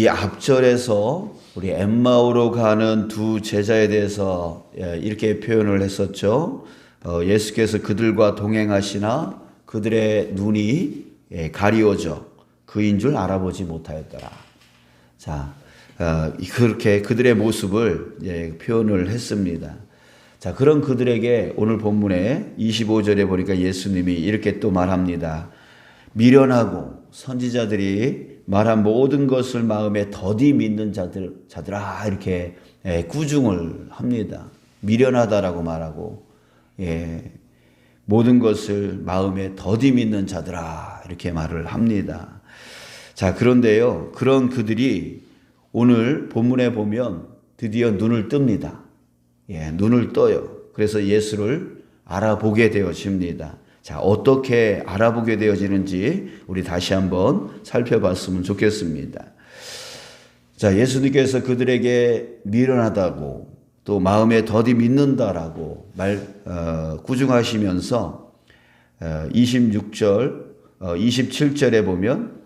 이 앞절에서 우리 엠마오로 가는 두 제자에 대해서 이렇게 표현을 했었죠. 예수께서 그들과 동행하시나 그들의 눈이 가리워져 그인 줄 알아보지 못하였더라. 자, 그렇게 그들의 모습을 표현을 했습니다. 자, 그런 그들에게 오늘 본문에 25절에 보니까 예수님이 이렇게 또 말합니다. 미련하고 선지자들이 말한 모든 것을 마음에 더디 믿는 자들아 이렇게 꾸중을 합니다. 미련하다라고 말하고 모든 것을 마음에 더디 믿는 자들아 이렇게 말을 합니다. 자, 그런데요, 그런 그들이 오늘 본문에 보면 드디어 눈을 뜹니다. 눈을 떠요. 그래서 예수를 알아보게 되어집니다. 자, 어떻게 알아보게 되어지는지 우리 다시 한번 살펴봤으면 좋겠습니다. 자, 예수님께서 그들에게 미련하다고 또 마음에 더디 믿는다라고 꾸중하시면서 26절, 27절에 보면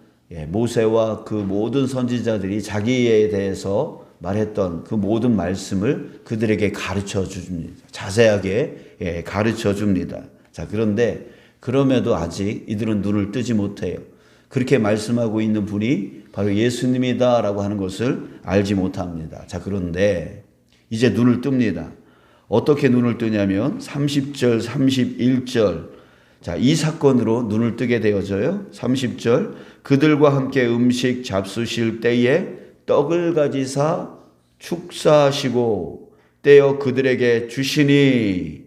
모세와 그 모든 선지자들이 자기에 대해서 말했던 그 모든 말씀을 그들에게 가르쳐 줍니다. 자세하게 가르쳐 줍니다. 자, 그런데 그럼에도 아직 이들은 눈을 뜨지 못해요. 그렇게 말씀하고 있는 분이 바로 예수님이다라고 하는 것을 알지 못합니다. 자, 그런데 이제 눈을 뜹니다. 어떻게 눈을 뜨냐면 30절, 31절. 자, 이 사건으로 눈을 뜨게 되어져요. 30절. 그들과 함께 음식 잡수실 때에 떡을 가지사 축사하시고 떼어 그들에게 주시니.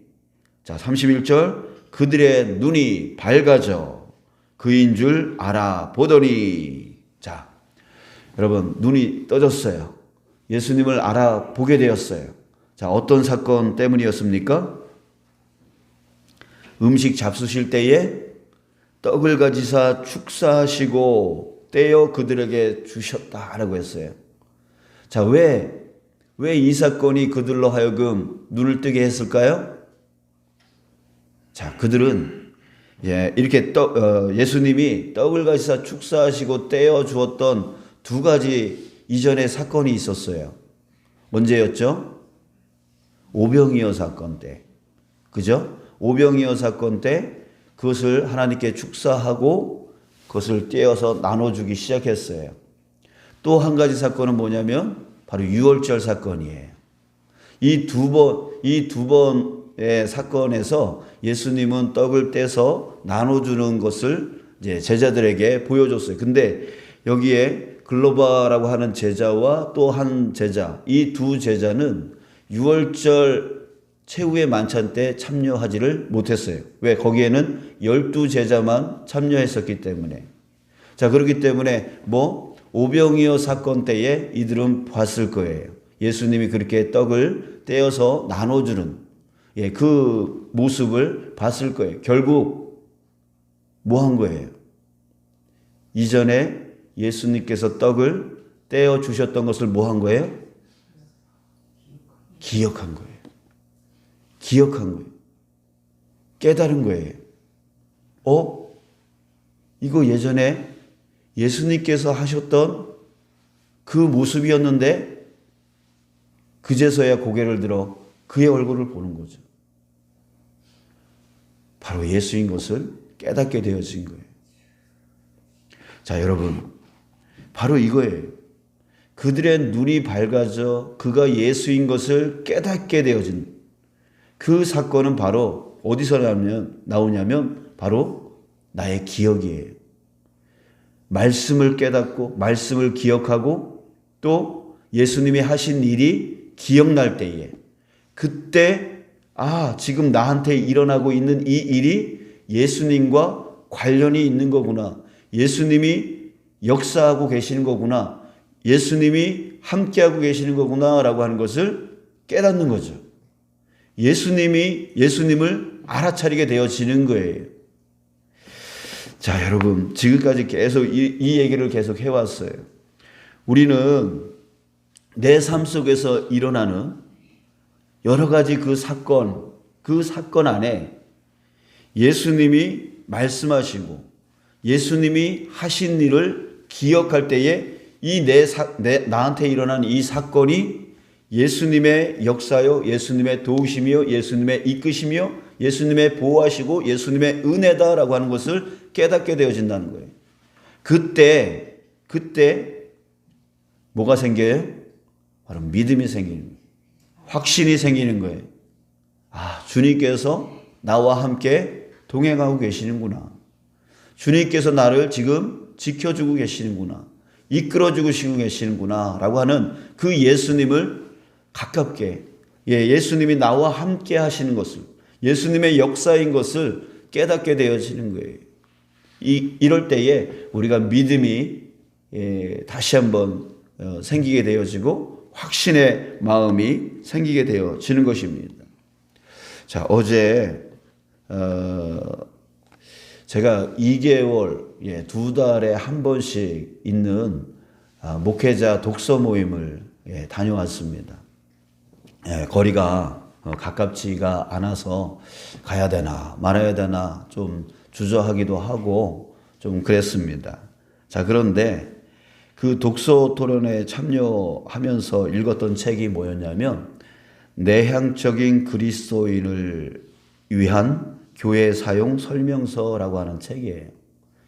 자, 31절. 그들의 눈이 밝아져 그인 줄 알아보더니. 자, 여러분, 눈이 떠졌어요. 예수님을 알아보게 되었어요. 자, 어떤 사건 때문이었습니까? 음식 잡수실 때에 떡을 가지사 축사하시고 떼어 그들에게 주셨다라고 했어요. 자, 왜 이 사건이 그들로 하여금 눈을 뜨게 했을까요? 자, 그들은 이렇게 예수님이 떡을 가지사 축사하시고 떼어 주었던 두 가지 이전의 사건이 있었어요. 언제였죠? 오병이어 사건 때. 그죠? 오병이어 사건 때 그것을 하나님께 축사하고 그것을 떼어서 나눠주기 시작했어요. 또 한 가지 사건은 뭐냐면 바로 유월절 사건이에요. 이 두 번의 사건에서 예수님은 떡을 떼서 나눠주는 것을 이제 제자들에게 보여줬어요. 근데 여기에 글로바라고 하는 제자와 또 한 제자, 이 두 제자는 유월절 최후의 만찬 때 참여하지를 못했어요. 왜? 거기에는 12제자만 참여했었기 때문에. 자, 그렇기 때문에 오병이어 사건 때에 이들은 봤을 거예요. 예수님이 그렇게 떡을 떼어서 나눠주는 그 모습을 봤을 거예요. 결국 뭐 한 거예요? 이전에 예수님께서 떡을 떼어 주셨던 것을 뭐 한 거예요? 기억한 거예요. 기억한 거예요. 깨달은 거예요. 이거 예전에 예수님께서 하셨던 그 모습이었는데 그제서야 고개를 들어 그의 얼굴을 보는 거죠. 바로 예수인 것을 깨닫게 되어진 거예요. 자, 여러분, 바로 이거예요. 그들의 눈이 밝아져 그가 예수인 것을 깨닫게 되어진 그 사건은 바로 어디서 나오냐면 바로 나의 기억이에요. 말씀을 깨닫고 말씀을 기억하고 또 예수님이 하신 일이 기억날 때에 그때 지금 나한테 일어나고 있는 이 일이 예수님과 관련이 있는 거구나. 예수님이 역사하고 계시는 거구나. 예수님이 함께하고 계시는 거구나 라고 하는 것을 깨닫는 거죠. 예수님을 알아차리게 되어지는 거예요. 자, 여러분, 지금까지 계속 이 얘기를 계속 해왔어요. 우리는 내 삶 속에서 일어나는 여러 가지 그 사건 안에 예수님이 말씀하시고 예수님이 하신 일을 기억할 때에 나한테 일어난 이 사건이 예수님의 역사요, 예수님의 도우심이요, 예수님의 이끄심이요, 예수님의 보호하시고 예수님의 은혜다라고 하는 것을 깨닫게 되어진다는 거예요. 그때 뭐가 생겨요? 바로 믿음이 생기는 거예요. 확신이 생기는 거예요. 아, 주님께서 나와 함께 동행하고 계시는구나. 주님께서 나를 지금 지켜주고 계시는구나. 이끌어주고 계시는구나. 라고 하는 그 예수님을 가깝게, 예수님이 나와 함께 하시는 것을, 예수님의 역사인 것을 깨닫게 되어지는 거예요. 이럴 때에 우리가 믿음이 다시 한번 생기게 되어지고 확신의 마음이 생기게 되어지는 것입니다. 자, 어제 제가 2개월, 2달에 한 번씩 있는 목회자 독서 모임을 다녀왔습니다. 거리가 가깝지가 않아서 가야 되나 말아야 되나 좀 주저하기도 하고 좀 그랬습니다. 자, 그런데 그 독서 토론에 참여하면서 읽었던 책이 뭐였냐면 내향적인 그리스도인을 위한 교회 사용 설명서라고 하는 책이에요.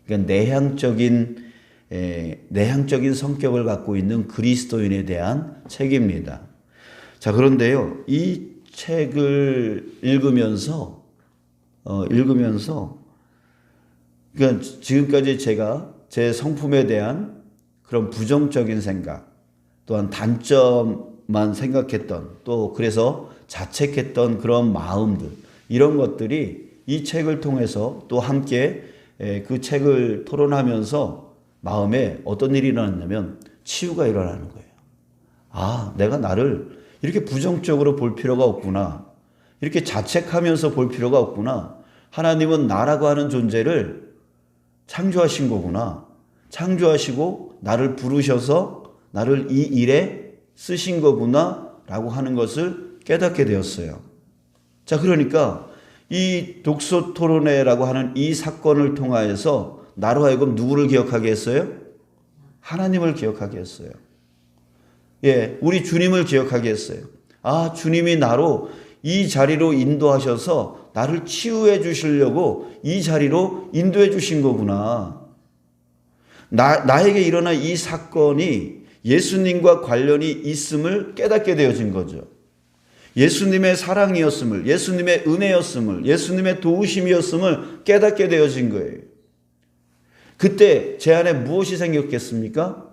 그러니까 내향적인 성격을 갖고 있는 그리스도인에 대한 책입니다. 자, 그런데요, 이 책을 읽으면서 그러니까 지금까지 제가 제 성품에 대한 그런 부정적인 생각, 또한 단점만 생각했던, 또 그래서 자책했던 그런 마음들, 이런 것들이 이 책을 통해서 또 함께 그 책을 토론하면서 마음에 어떤 일이 일어났냐면 치유가 일어나는 거예요. 아, 내가 나를 이렇게 부정적으로 볼 필요가 없구나. 이렇게 자책하면서 볼 필요가 없구나. 하나님은 나라고 하는 존재를 창조하신 거구나. 창조하시고 나를 부르셔서 나를 이 일에 쓰신 거구나 라고 하는 것을 깨닫게 되었어요. 자, 그러니까 이 독서 토론회라고 하는 이 사건을 통하여서 나로 하여금 누구를 기억하게 했어요? 하나님을 기억하게 했어요. 우리 주님을 기억하게 했어요. 아, 주님이 나로 이 자리로 인도하셔서 나를 치유해 주시려고 이 자리로 인도해 주신 거구나. 나에게 일어난 이 사건이 예수님과 관련이 있음을 깨닫게 되어진 거죠. 예수님의 사랑이었음을, 예수님의 은혜였음을, 예수님의 도우심이었음을 깨닫게 되어진 거예요. 그때 제 안에 무엇이 생겼겠습니까?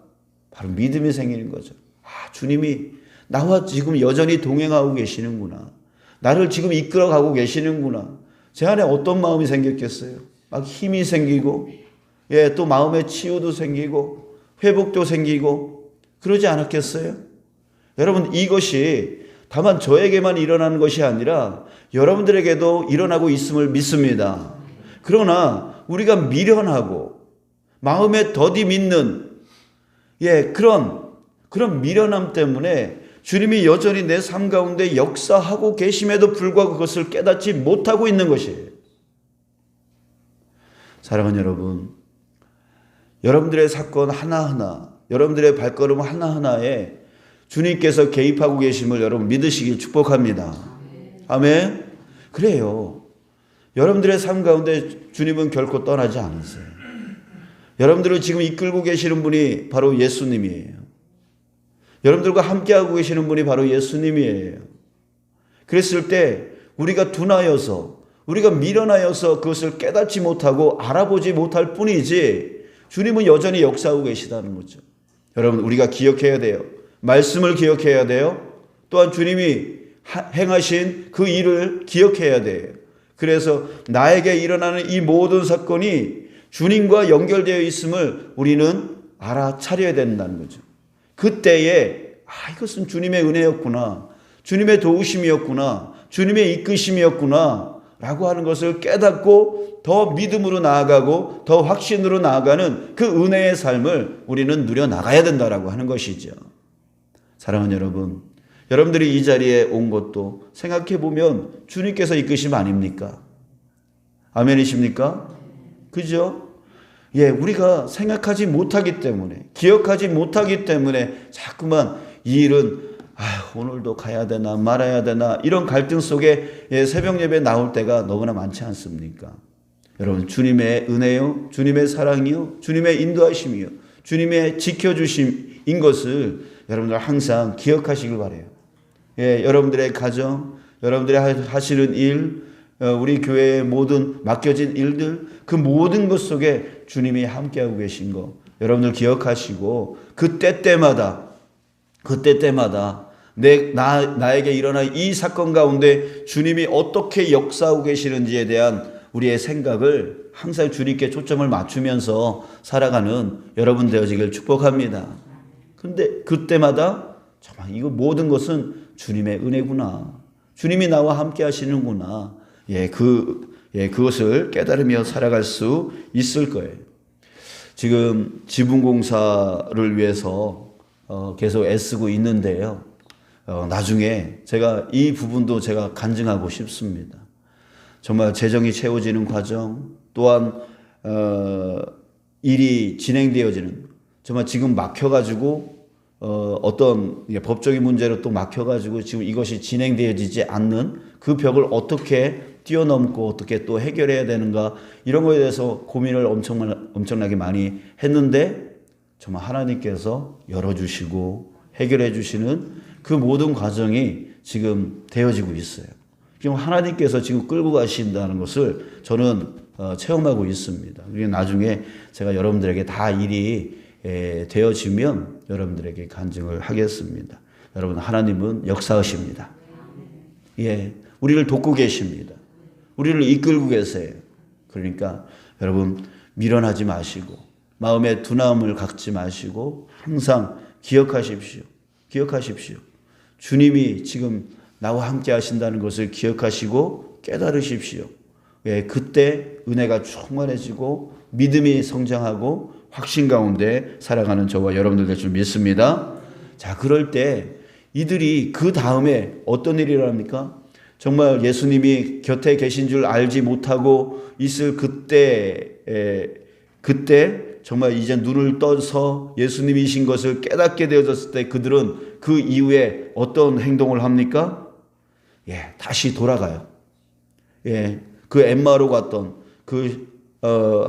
바로 믿음이 생기는 거죠. 아, 주님이 나와 지금 여전히 동행하고 계시는구나. 나를 지금 이끌어가고 계시는구나. 제 안에 어떤 마음이 생겼겠어요? 막 힘이 생기고, 또 마음의 치유도 생기고, 회복도 생기고, 그러지 않았겠어요? 여러분, 이것이 다만 저에게만 일어나는 것이 아니라 여러분들에게도 일어나고 있음을 믿습니다. 그러나 우리가 미련하고 마음에 더디 믿는 그런 미련함 때문에 주님이 여전히 내 삶 가운데 역사하고 계심에도 불구하고 그것을 깨닫지 못하고 있는 것이에요. 사랑하는 여러분, 여러분들의 사건 하나하나, 여러분들의 발걸음 하나하나에 주님께서 개입하고 계심을 여러분 믿으시길 축복합니다. 아멘. 그래요. 여러분들의 삶 가운데 주님은 결코 떠나지 않으세요. 여러분들을 지금 이끌고 계시는 분이 바로 예수님이에요. 여러분들과 함께하고 계시는 분이 바로 예수님이에요. 그랬을 때 우리가 둔하여서, 우리가 미련하여서 그것을 깨닫지 못하고 알아보지 못할 뿐이지 주님은 여전히 역사하고 계시다는 거죠. 여러분, 우리가 기억해야 돼요. 말씀을 기억해야 돼요. 또한 주님이 행하신 그 일을 기억해야 돼요. 그래서 나에게 일어나는 이 모든 사건이 주님과 연결되어 있음을 우리는 알아차려야 된다는 거죠. 그때에 이것은 주님의 은혜였구나, 주님의 도우심이었구나, 주님의 이끄심이었구나 라고 하는 것을 깨닫고 더 믿음으로 나아가고 더 확신으로 나아가는 그 은혜의 삶을 우리는 누려나가야 된다라고 하는 것이죠. 사랑하는 여러분, 여러분들이 이 자리에 온 것도 생각해보면 주님께서 이끄심 아닙니까? 아멘이십니까? 그죠? 우리가 생각하지 못하기 때문에, 기억하지 못하기 때문에 자꾸만 이 일은 오늘도 가야 되나 말아야 되나 이런 갈등 속에 새벽 예배 나올 때가 너무나 많지 않습니까? 여러분, 주님의 은혜요, 주님의 사랑이요, 주님의 인도하심이요, 주님의 지켜주심인 것을 여러분들 항상 기억하시길 바라요. 여러분들의 가정, 여러분들이 하시는 일, 우리 교회의 모든 맡겨진 일들, 그 모든 것 속에 주님이 함께하고 계신 거 여러분들 기억하시고, 그때때마다 나에게 일어난 이 사건 가운데 주님이 어떻게 역사하고 계시는지에 대한 우리의 생각을 항상 주님께 초점을 맞추면서 살아가는 여러분 되어지길 축복합니다. 근데 그때마다 정말 이거 모든 것은 주님의 은혜구나, 주님이 나와 함께 하시는구나, 그것을 깨달으며 살아갈 수 있을 거예요. 지금 지붕공사를 위해서 계속 애쓰고 있는데요. 나중에 제가 이 부분도 제가 간증하고 싶습니다. 정말 재정이 채워지는 과정, 또한 일이 진행되어지는, 정말 지금 막혀가지고 어떤 법적인 문제로 또 막혀가지고 지금 이것이 진행되어지지 않는 그 벽을 어떻게 뛰어넘고 어떻게 또 해결해야 되는가, 이런 거에 대해서 고민을 엄청나게 많이 했는데 정말 하나님께서 열어주시고 해결해 주시는 그 모든 과정이 지금 되어지고 있어요. 지금 하나님께서 지금 끌고 가신다는 것을 저는 체험하고 있습니다. 그리고 나중에 제가 여러분들에게 다 일이 되어지면 여러분들에게 간증을 하겠습니다. 여러분, 하나님은 역사하십니다. 우리를 돕고 계십니다. 우리를 이끌고 계세요. 그러니까 여러분, 미련하지 마시고 마음에 둔함을 갖지 마시고 항상 기억하십시오. 주님이 지금 나와 함께 하신다는 것을 기억하시고 깨달으십시오. 그때 은혜가 충만해지고 믿음이 성장하고 확신 가운데 살아가는 저와 여러분들 될 줄 믿습니다. 자, 그럴 때 이들이 그 다음에 어떤 일이 일어납니까? 정말 예수님이 곁에 계신 줄 알지 못하고 있을 그때 정말 이제 눈을 떠서 예수님이신 것을 깨닫게 되어졌을 때 그들은 그 이후에 어떤 행동을 합니까? 다시 돌아가요. 그 엠마오로 갔던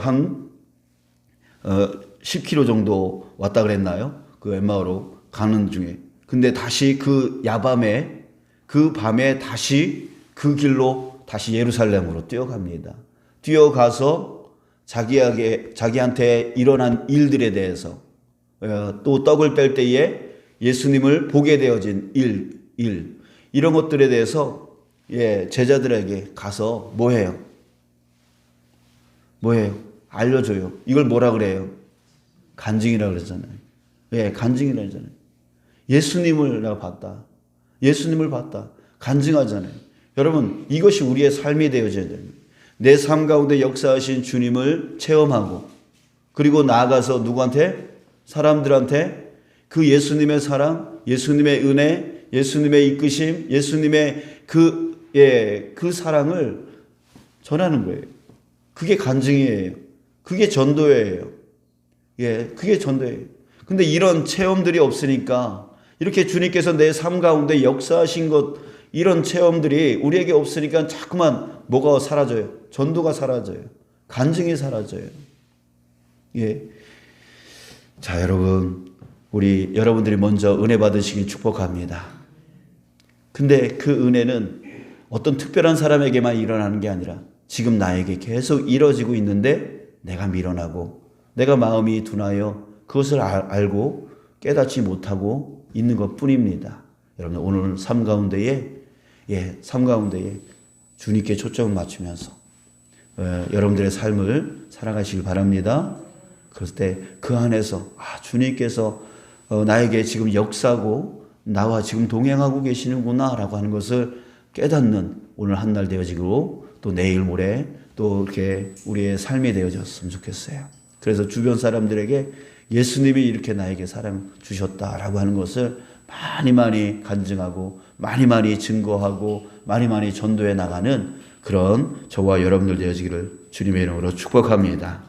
한 10km 정도 왔다 그랬나요? 그 엠마오로 가는 중에. 근데 다시 그 야밤에, 그 밤에 다시 그 길로 다시 예루살렘으로 뛰어갑니다. 뛰어가서 자기한테 일어난 일들에 대해서, 또 떡을 뺄 때에 예수님을 보게 되어진 이런 것들에 대해서 제자들에게 가서 뭐 해요? 알려줘요. 이걸 뭐라 그래요? 간증이라 그러잖아요. 간증이라 그러잖아요. 예수님을 내가 봤다. 예수님을 봤다. 간증하잖아요. 여러분, 이것이 우리의 삶이 되어져야 됩니다. 내 삶 가운데 역사하신 주님을 체험하고, 그리고 나아가서 누구한테? 사람들한테 그 예수님의 사랑, 예수님의 은혜, 예수님의 이끄심, 예수님의 그 사랑을 전하는 거예요. 그게 간증이에요. 그게 전도예요. 그게 전도예요. 근데 이런 체험들이 없으니까, 이렇게 주님께서 내 삶 가운데 역사하신 것, 이런 체험들이 우리에게 없으니까 자꾸만 뭐가 사라져요? 전도가 사라져요. 간증이 사라져요. 자, 여러분, 여러분들이 먼저 은혜 받으시길 축복합니다. 근데 그 은혜는 어떤 특별한 사람에게만 일어나는 게 아니라 지금 나에게 계속 이뤄지고 있는데 내가 미련하고 내가 마음이 둔하여 그것을 알고 깨닫지 못하고 있는 것 뿐입니다. 여러분, 오늘 삶 가운데에 주님께 초점을 맞추면서 여러분들의 삶을 살아가시길 바랍니다. 그럴 때 그 안에서 주님께서 나에게 지금 역사하고 나와 지금 동행하고 계시는구나 라고 하는 것을 깨닫는 오늘 한 날 되어지고, 또 내일 모레 또 이렇게 우리의 삶이 되어졌으면 좋겠어요. 그래서 주변 사람들에게 예수님이 이렇게 나에게 사랑 주셨다라고 하는 것을 많이 간증하고 많이 증거하고 많이 전도해 나가는 그런 저와 여러분들 되어지기를 주님의 이름으로 축복합니다.